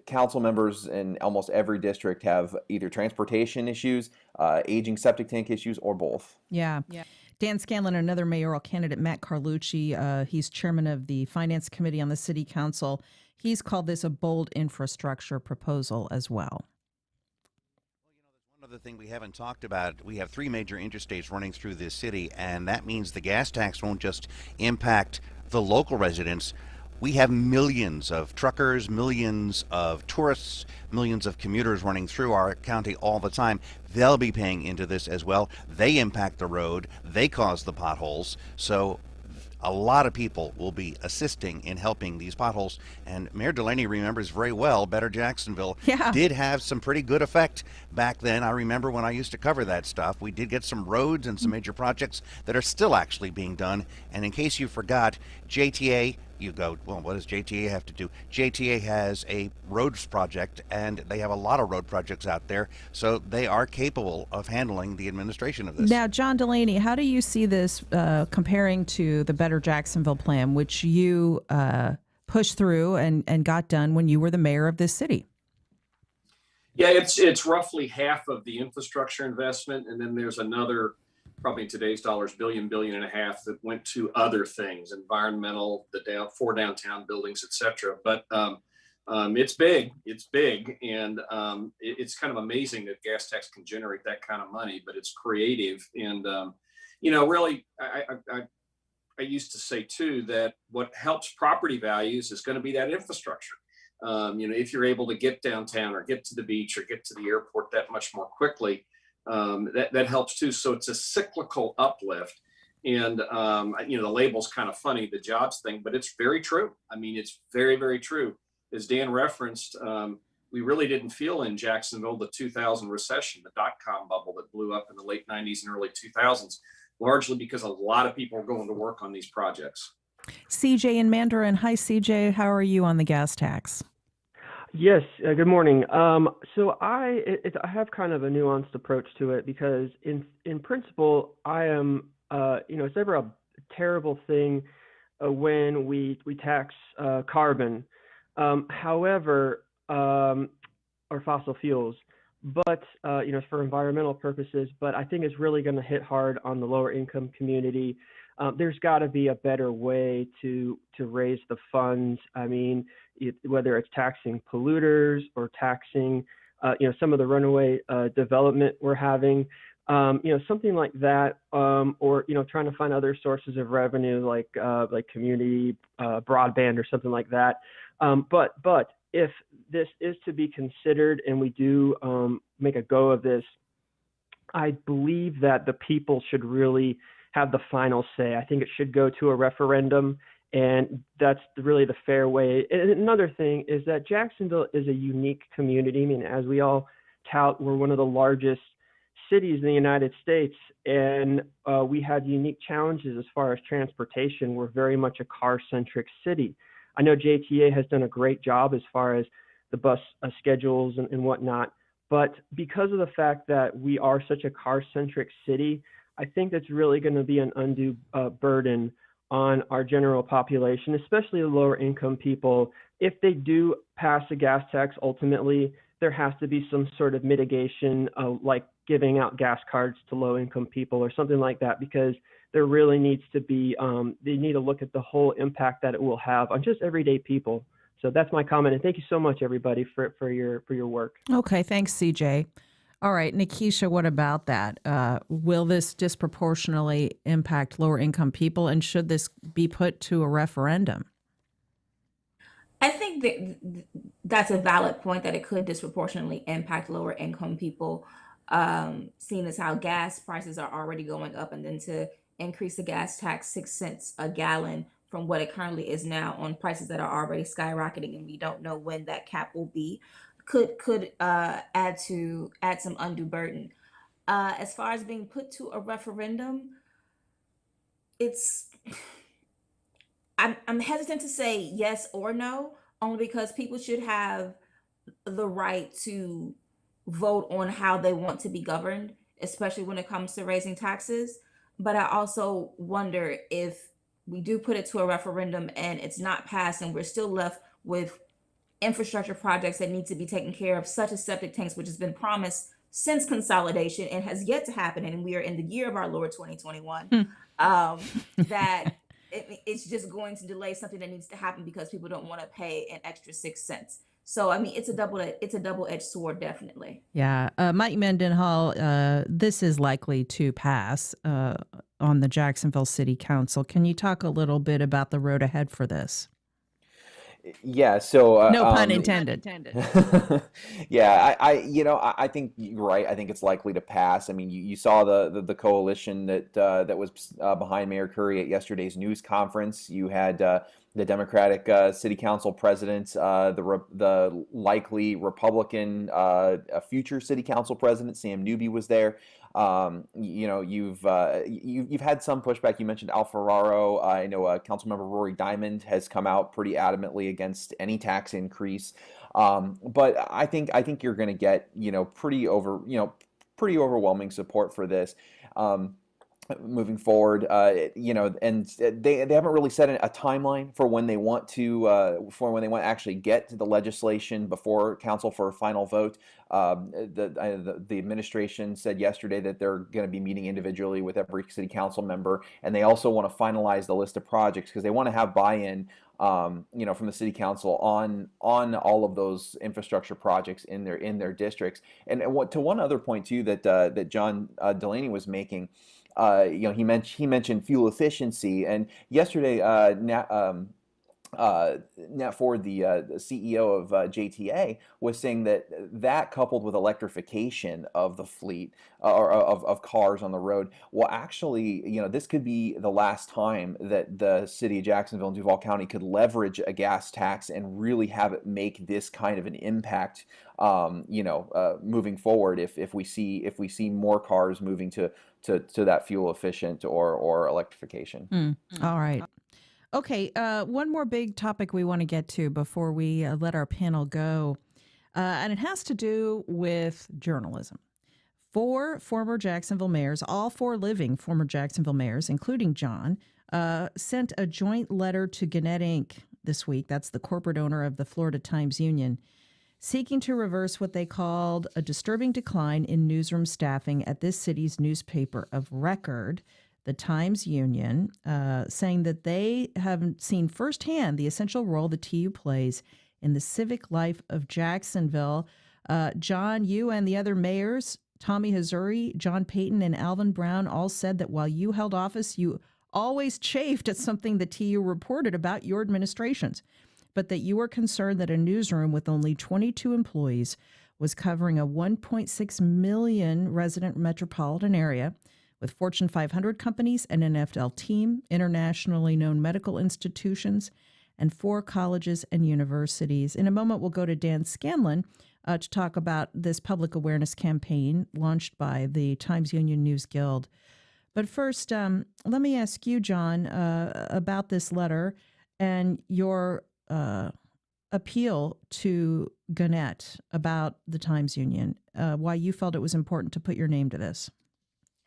S12: council members in almost every district have either transportation issues, aging septic tank issues, or both.
S6: Yeah. Dan Scanlon, another mayoral candidate, Matt Carlucci, he's chairman of the Finance Committee on the City Council. He's called this a bold infrastructure proposal as well.
S9: Another thing we haven't talked about, we have 3 major interstates running through this city, and that means the gas tax won't just impact the local residents. We have millions of truckers, millions of tourists, millions of commuters running through our county all the time. They'll be paying into this as well. They impact the road. They cause the potholes. So a lot of people will be assisting in helping these potholes. And Mayor Delaney remembers very well, Better Jacksonville did have some pretty good effect back then. I remember when I used to cover that stuff. We did get some roads and some major projects that are still actually being done. And in case you forgot, JTA, you go, well, what does JTA have to do? JTA has a roads project, and they have a lot of road projects out there, so they are capable of handling the administration of this.
S6: Now, John Delaney, how do you see this comparing to the Better Jacksonville plan, which you pushed through and got done when you were the mayor of this city?
S11: Yeah, it's roughly half of the infrastructure investment, and then there's another, probably in today's dollars, $1.5 billion that went to other things, environmental, the 4 downtown buildings, etc. But it's big, and it's kind of amazing that gas tax can generate that kind of money, but it's creative. And really, I used to say too that what helps property values is going to be that infrastructure. If you're able to get downtown or get to the beach or get to the airport that much more quickly, that helps too. So it's a cyclical uplift. And, the label's kind of funny, the jobs thing, but it's very true. I mean, it's very, very true. As Dan referenced, we really didn't feel in Jacksonville the 2000 recession, the dot-com bubble that blew up in the late 90s and early 2000s, largely because a lot of people are going to work on these projects.
S6: CJ in Mandarin. Hi, CJ. How are you on the gas tax?
S17: Yes, good morning. So I have kind of a nuanced approach to it, because in principle, I am, it's never a terrible thing when we tax carbon, however, or fossil fuels, but, for environmental purposes, but I think it's really going to hit hard on the lower income community. There's got to be a better way to raise the funds. I mean, whether it's taxing polluters or taxing, some of the runaway development we're having, something like that, or trying to find other sources of revenue like community broadband or something like that. But if this is to be considered and we do make a go of this, I believe that the people should really have the final say. I think it should go to a referendum, And that's really the fair way. And another thing is that Jacksonville is a unique community. I mean, as we all tout, we're one of the largest cities in the United States, and we have unique challenges as far as transportation. We're very much a car-centric city. I know JTA has done a great job as far as the bus schedules and whatnot, but because of the fact that we are such a car-centric city, I think that's really going to be an undue burden on our general population, especially the lower income people. If they do pass a gas tax, ultimately, there has to be some sort of mitigation, like giving out gas cards to low income people or something like that, because there really needs to be, they need to look at the whole impact that it will have on just everyday people. So that's my comment. And thank you so much, everybody, for your work.
S6: Okay, thanks, CJ. All right, Nikisha, what about that? Will this disproportionately impact lower income people, and should this be put to a referendum?
S10: I think that that's a valid point, that it could disproportionately impact lower income people, seeing as how gas prices are already going up, and then to increase the gas tax 6 cents a gallon from what it currently is now on prices that are already skyrocketing, and we don't know when that cap will be, could add some undue burden. As far as being put to a referendum, it's I'm hesitant to say yes or no, only because people should have the right to vote on how they want to be governed, especially when it comes to raising taxes. But I also wonder, if we do put it to a referendum and it's not passed, and we're still left with infrastructure projects that need to be taken care of, such as septic tanks, which has been promised since consolidation and has yet to happen, and we are in the year of our Lord 2021, that it's just going to delay something that needs to happen because people don't want to pay an extra 6 cents. So I mean, it's a double-edged sword, definitely.
S6: Yeah, Mike Mendenhall, this is likely to pass on the Jacksonville City Council. Can you talk a little bit about the road ahead for this?
S12: Yeah, so
S6: No pun intended.
S12: yeah, I think you're right. I think it's likely to pass. I mean, you saw the coalition that was behind Mayor Curry at yesterday's news conference. You had the Democratic City Council president, the likely Republican future City Council president, Sam Newby, was there. You've had some pushback. You mentioned Al Ferraro. I know Councilmember Rory Diamond has come out pretty adamantly against any tax increase. But I think you're going to get pretty overwhelming support for this. Moving forward, and they haven't really set a timeline for when they want to actually get to the legislation before council for a final vote. The administration said yesterday that they're going to be meeting individually with every city council member, and they also want to finalize the list of projects because they want to have buy-in, from the city council on all of those infrastructure projects in their districts. And to one other point too that John Delaney was making. He mentioned fuel efficiency, and yesterday, Nat Ford, the CEO of JTA, was saying that coupled with electrification of the fleet or of cars on the road will actually, this could be the last time that the city of Jacksonville and Duval County could leverage a gas tax and really have it make this kind of an impact, moving forward. If we see more cars moving to that fuel efficient or electrification.
S6: All right. Okay, one more big topic we want to get to before we let our panel go, and it has to do with journalism. 4 former Jacksonville mayors, all 4 living former Jacksonville mayors, including John, sent a joint letter to Gannett Inc. this week. That's the corporate owner of the Florida Times-Union, seeking to reverse what they called a disturbing decline in newsroom staffing at this city's newspaper of record, the Times-Union, saying that they haven't seen firsthand the essential role the TU plays in the civic life of Jacksonville. John, you and the other mayors, Tommy Hazouri, John Payton, and Alvin Brown, all said that while you held office, you always chafed at something the TU reported about your administrations, but that you were concerned that a newsroom with only 22 employees was covering a 1.6 million resident metropolitan area with Fortune 500 companies, an NFL team, internationally known medical institutions, and 4 colleges and universities. In a moment, we'll go to Dan Scanlon to talk about this public awareness campaign launched by the Times-Union News Guild. But first, let me ask you, John, about this letter and your appeal to Gannett about the Times-Union, why you felt it was important to put your name to this.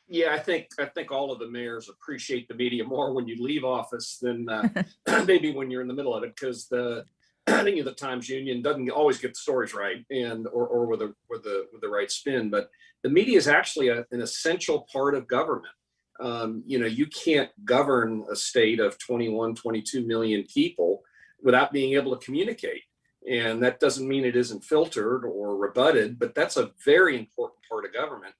S11: Yeah, I think all of the mayors appreciate the media more when you leave office than maybe when you're in the middle of it, because I think the Times-Union doesn't always get the stories right or with the right spin. But the media is actually an essential part of government. You can't govern a state of 21, 22 million people without being able to communicate. And that doesn't mean it isn't filtered or rebutted, but that's a very important part of government.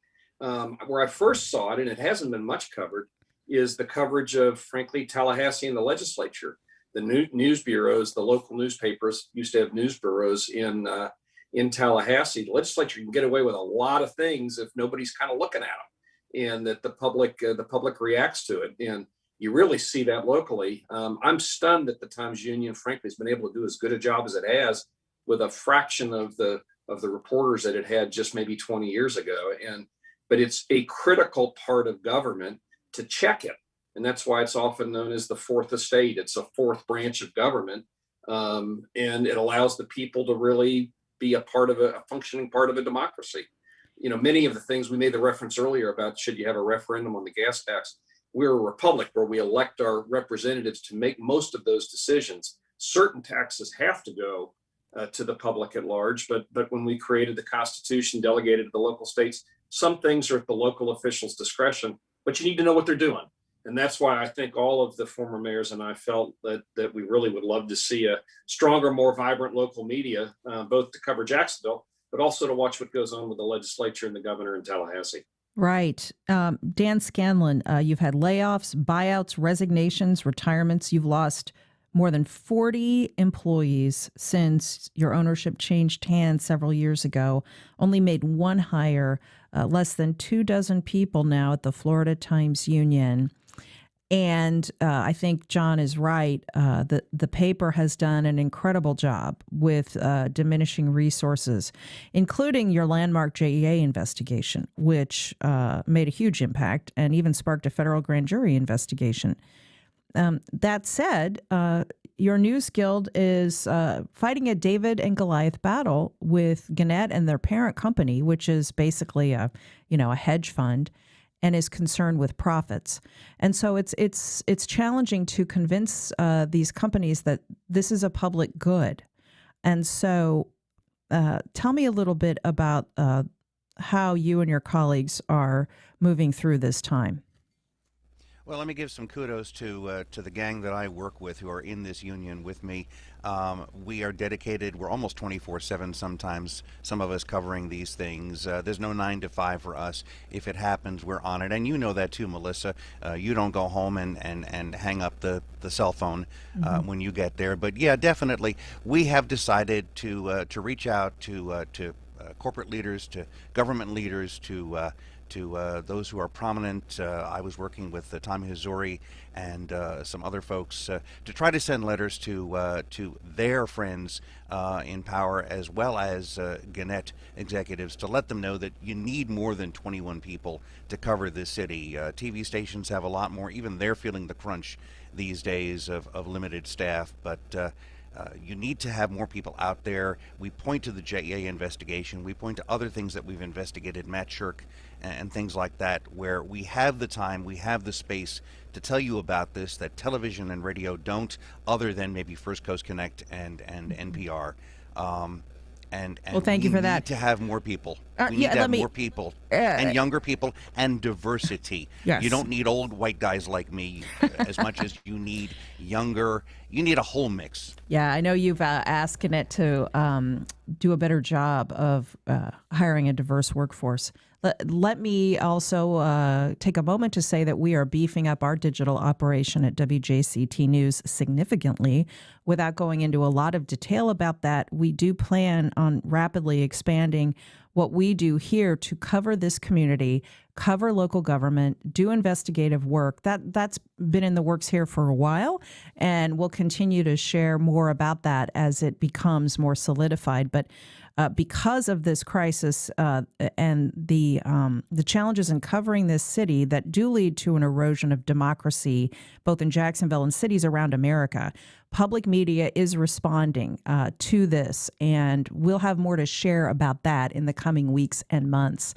S11: Where I first saw it, and it hasn't been much covered, is the coverage of, frankly, Tallahassee and the legislature. The news bureaus, the local newspapers used to have news bureaus in Tallahassee. The legislature can get away with a lot of things if nobody's kind of looking at them, and that the public reacts to it. And you really see that locally. I'm stunned that the Times-Union, frankly, has been able to do as good a job as it has with a fraction of the reporters that it had just maybe 20 years ago. But it's a critical part of government to check it. And that's why it's often known as the fourth estate. It's a fourth branch of government. And it allows the people to really be a functioning part of a democracy. Many of the things we made the reference earlier about, should you have a referendum on the gas tax? We're a republic where we elect our representatives to make most of those decisions. Certain taxes have to go to the public at large, but when we created the Constitution, delegated to the local states, some things are at the local officials' discretion, but you need to know what they're doing. And that's why I think all of the former mayors and I felt that we really would love to see a stronger, more vibrant local media, both to cover Jacksonville, but also to watch what goes on with the legislature and the governor in Tallahassee.
S6: Right. Dan Scanlon, you've had layoffs, buyouts, resignations, retirements. You've lost more than 40 employees since your ownership changed hands several years ago. Only made one hire, less than 24 people now at the Florida Times-Union. And I think John is right. The paper has done an incredible job with diminishing resources, including your landmark JEA investigation, which made a huge impact and even sparked a federal grand jury investigation. That said, your News Guild is fighting a David and Goliath battle with Gannett and their parent company, which is basically a hedge fund, and is concerned with profits. And so it's challenging to convince these companies that this is a public good. And so tell me a little bit about how you and your colleagues are moving through this time.
S9: Well, let me give some kudos to the gang that I work with who are in this union with me. We are dedicated. We're almost 24/7 sometimes, some of us covering these things. There's no 9 to 5 for us. If it happens, we're on it. And you know that too, Melissa. You don't go home and hang up the cell phone when you get there. But yeah, definitely, we have decided to reach out to corporate leaders, to government leaders, to those who are prominent. I was working with Tommy Hazouri and some other folks to try to send letters to their friends in power, as well as Gannett executives, to let them know that you need more than 21 people to cover this city. TV stations have a lot more. Even they're feeling the crunch these days of limited staff, but you need to have more people out there. We point to the JEA investigation. We point to other things that we've investigated, Matt Shirk and things like that, where we have the time, we have the space to tell you about this, that television and radio don't, other than maybe First Coast Connect and NPR. And
S6: well, thank you for that.
S9: To have more people. We need to have more people and younger people and diversity.
S6: Yes.
S9: You don't need old white guys like me as much as you need younger. You need a whole mix.
S6: Yeah, I know you've asked Gannett to do a better job of hiring a diverse workforce. Let me also take a moment to say that we are beefing up our digital operation at WJCT News significantly. Without going into a lot of detail about that, we do plan on rapidly expanding what we do here to cover this community, cover local government, do investigative work. That's been in the works here for a while, and we'll continue to share more about that as it becomes more solidified. But because of this crisis and the challenges in covering this city that do lead to an erosion of democracy, both in Jacksonville and cities around America, public media is responding to this, and we'll have more to share about that in the coming weeks and months.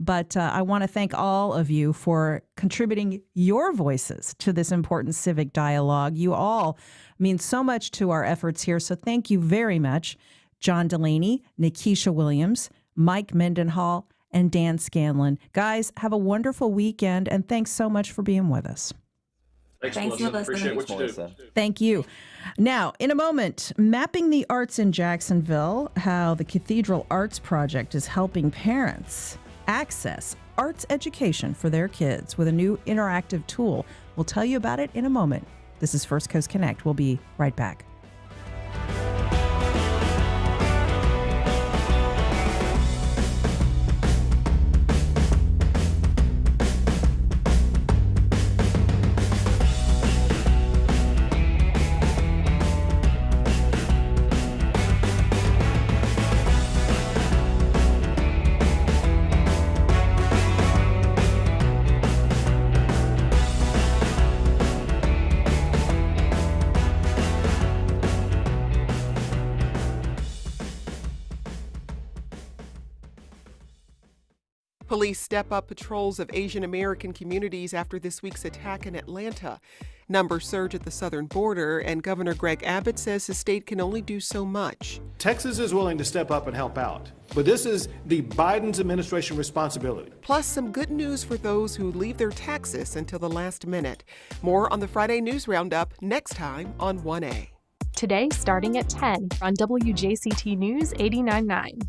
S6: But I want to thank all of you for contributing your voices to this important civic dialogue. You all mean so much to our efforts here, so thank you very much. John Delaney, Nikisha Williams, Mike Mendenhall, and Dan Scanlon. Guys, have a wonderful weekend, and thanks so much for being with us.
S11: Thanks, Melissa. Appreciate what you do.
S6: Thank you. Now, in a moment, mapping the arts in Jacksonville, how the Cathedral Arts Project is helping parents access arts education for their kids with a new interactive tool. We'll tell you about it in a moment. This is First Coast Connect. We'll be right back.
S18: Police step up patrols of Asian American communities after this week's attack in Atlanta. Numbers surge at the southern border, and Governor Greg Abbott says his state can only do so much.
S19: Texas is willing to step up and help out, but this is the Biden's administration responsibility.
S18: Plus, some good news for those who leave their taxes until the last minute. More on the Friday News Roundup next time on 1A.
S5: Today, starting at 10 on WJCT News 89.9.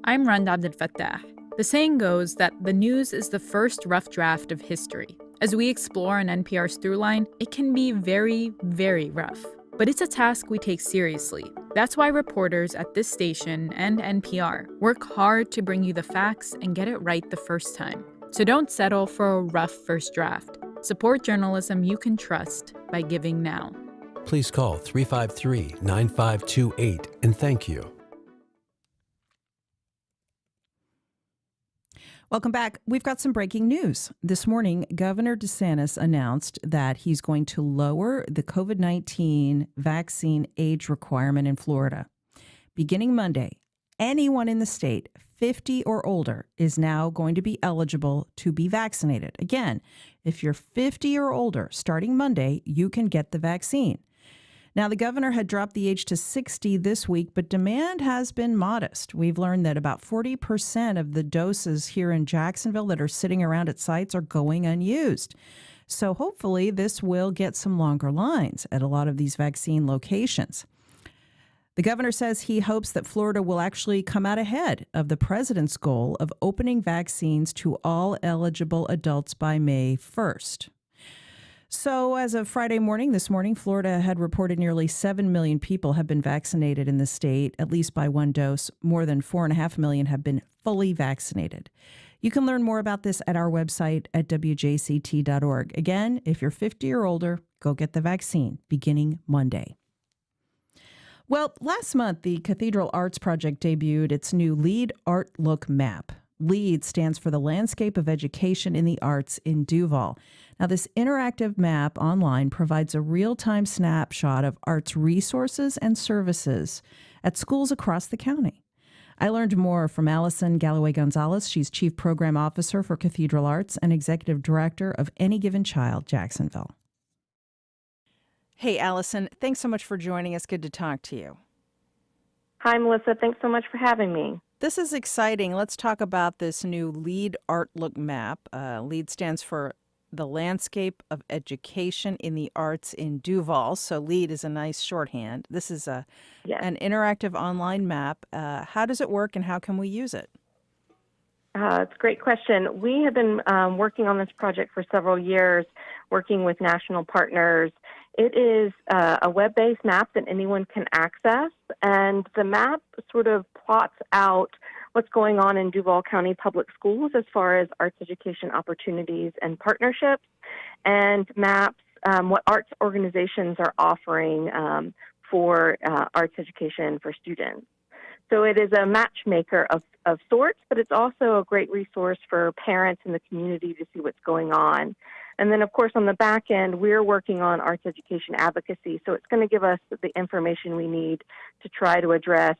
S20: I'm Randa Abdel Fattah. The saying goes that the news is the first rough draft of history. As we explore an NPR's throughline, it can be very, very rough. But it's a task we take seriously. That's why reporters at this station and NPR work hard to bring you the facts and get it right the first time. So don't settle for a rough first draft. Support journalism you can trust by giving now.
S21: Please call 353-9528 and thank you.
S6: Welcome back. We've got some breaking news. This morning, Governor DeSantis announced that he's going to lower the COVID-19 vaccine age requirement in Florida. Beginning Monday, anyone in the state 50 or older is now going to be eligible to be vaccinated. Again, if you're 50 or older, starting Monday, you can get the vaccine. Now, the governor had dropped the age to 60 this week, but demand has been modest. We've learned that about 40% of the doses here in Jacksonville that are sitting around at sites are going unused. So hopefully this will get some longer lines at a lot of these vaccine locations. The governor says he hopes that Florida will actually come out ahead of the president's goal of opening vaccines to all eligible adults by May 1st. So as of Friday morning, this morning, Florida had reported nearly 7 million people have been vaccinated in the state, at least by one dose. More than 4.5 million have been fully vaccinated. You can learn more about this at our website at wjct.org. Again, if you're 50 or older, go get the vaccine beginning Monday. Well, last month, the Cathedral Arts Project debuted its new LEAD Art Look map. LEAD stands for the Landscape of Education in the Arts in Duval. Now, this interactive map online provides a real-time snapshot of arts resources and services at schools across the county. I learned more from Allison Galloway-Gonzalez. She's Chief Program Officer for Cathedral Arts and Executive Director of Any Given Child, Jacksonville. Hey, Allison, thanks so much for joining us. Good to talk to you.
S22: Hi, Melissa. Thanks so much for having me.
S6: This is exciting. Let's talk about this new LEAD Art Look map. LEAD stands for the Landscape of Education in the Arts in Duval. So LEAD is a nice shorthand. This is an interactive online map. How does it work and how can we use it?
S22: It's a great question. We have been working on this project for several years, working with national partners. It is a web-based map that anyone can access, and the map sort of plots out what's going on in Duval County Public Schools as far as arts education opportunities and partnerships, and maps what arts organizations are offering for arts education for students. So it is a matchmaker of sorts, but it's also a great resource for parents in the community to see what's going on. And then, of course, on the back end, we're working on arts education advocacy. So it's going to give us the information we need to try to address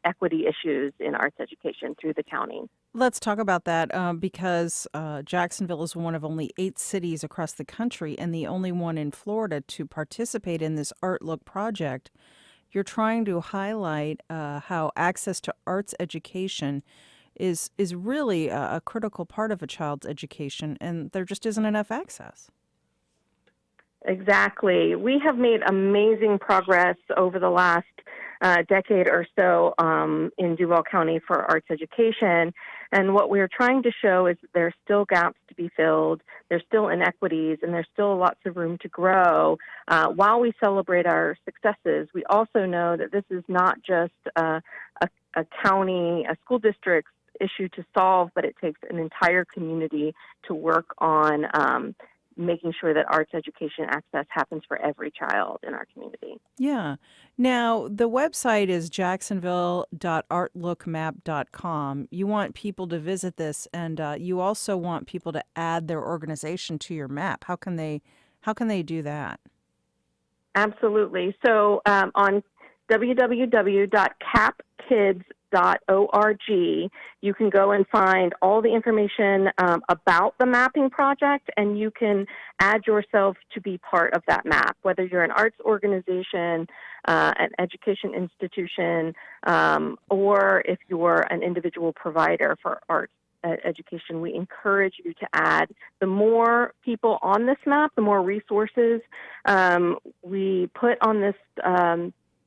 S22: equity issues in arts education through the county.
S6: Let's talk about that because Jacksonville is one of only 8 cities across the country and the only one in Florida to participate in this Art Look project. You're trying to highlight how access to arts education is really a critical part of a child's education, and there just isn't enough access.
S22: Exactly. We have made amazing progress over the last decade or so in Duval County for arts education. And what we're trying to show is that there's still gaps to be filled, there's still inequities, and there's still lots of room to grow. While we celebrate our successes, we also know that this is not just a county, a school district's issue to solve, but it takes an entire community to work on making sure that arts education access happens for every child in our community.
S6: Yeah. Now, the website is jacksonville.artlookmap.com. You want people to visit this, and you also want people to add their organization to your map. How can they do that?
S22: Absolutely. So on www.capkids.org, you can go and find all the information about the mapping project, and you can add yourself to be part of that map, whether you're an arts organization, an education institution, or if you're an individual provider for arts education. We encourage you to add. The more people on this map, the more resources we put on this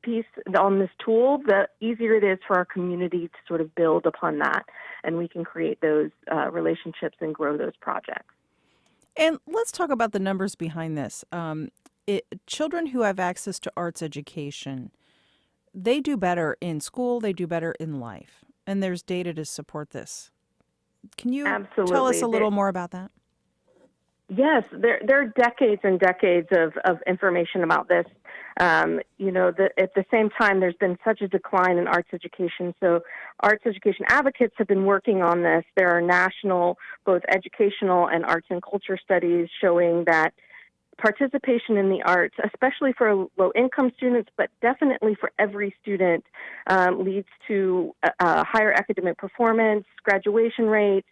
S22: piece, on this tool, the easier it is for our community to sort of build upon that, and we can create those relationships and grow those projects.
S6: And let's talk about the numbers behind this. Children who have access to arts education, they do better in school, they do better in life, and there's data to support this. Can you tell us a little more about that?
S22: Yes, there are decades and decades of information about this. At the same time, there's been such a decline in arts education. So arts education advocates have been working on this. There are national, both educational and arts and culture studies showing that participation in the arts, especially for low-income students, but definitely for every student, leads to higher academic performance, graduation rates,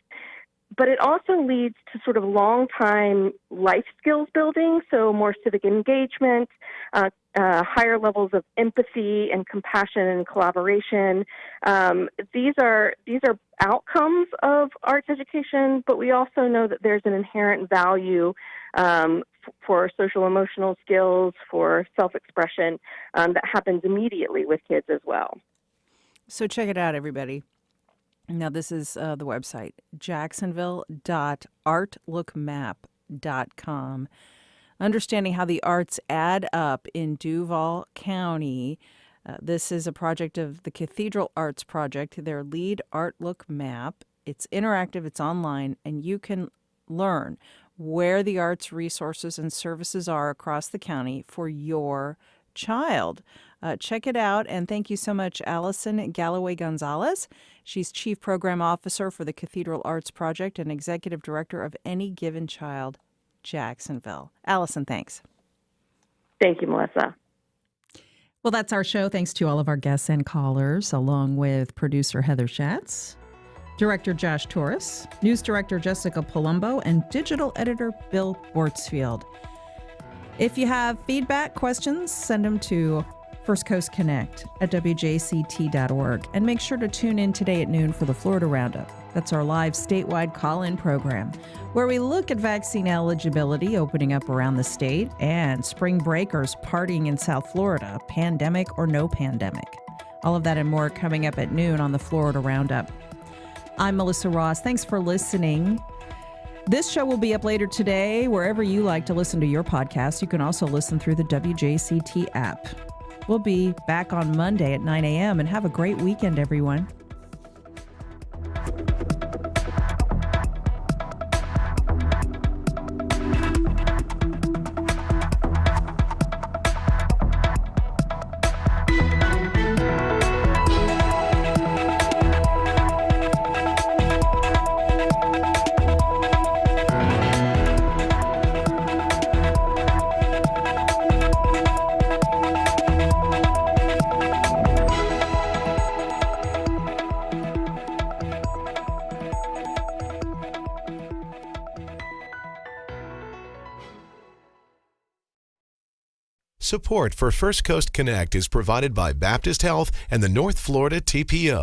S22: but it also leads to sort of long-time life skills building, so more civic engagement, higher levels of empathy and compassion and collaboration. These are outcomes of arts education, but we also know that there's an inherent value for social emotional skills, for self-expression that happens immediately with kids as well.
S6: So check it out, everybody. Now, this is the website, jacksonville.artlookmap.com. Understanding how the arts add up in Duval County. This is a project of the Cathedral Arts Project, their lead Art Look map. It's interactive, it's online, and you can learn where the arts resources and services are across the county for your child. Check it out, and thank you so much, Allison Galloway Gonzalez. She's Chief Program Officer for the Cathedral Arts Project and Executive Director of Any Given Child, Jacksonville. Allison, thanks.
S22: Thank you, Melissa.
S6: Well, that's our show. Thanks to all of our guests and callers, along with producer Heather Schatz, Director Josh Torres, News Director Jessica Palumbo, and Digital Editor Bill Bortzfield. If you have feedback, questions, send them to First Coast Connect at WJCT.org. And make sure to tune in today at noon for the Florida Roundup. That's our live statewide call-in program, where we look at vaccine eligibility opening up around the state and spring breakers partying in South Florida, pandemic or no pandemic. All of that and more coming up at noon on the Florida Roundup. I'm Melissa Ross. Thanks for listening. This show will be up later today, wherever you like to listen to your podcast. You can also listen through the WJCT app. We'll be back on Monday at 9 a.m. and have a great weekend, everyone.
S21: Support for First Coast Connect is provided by Baptist Health and the North Florida TPO.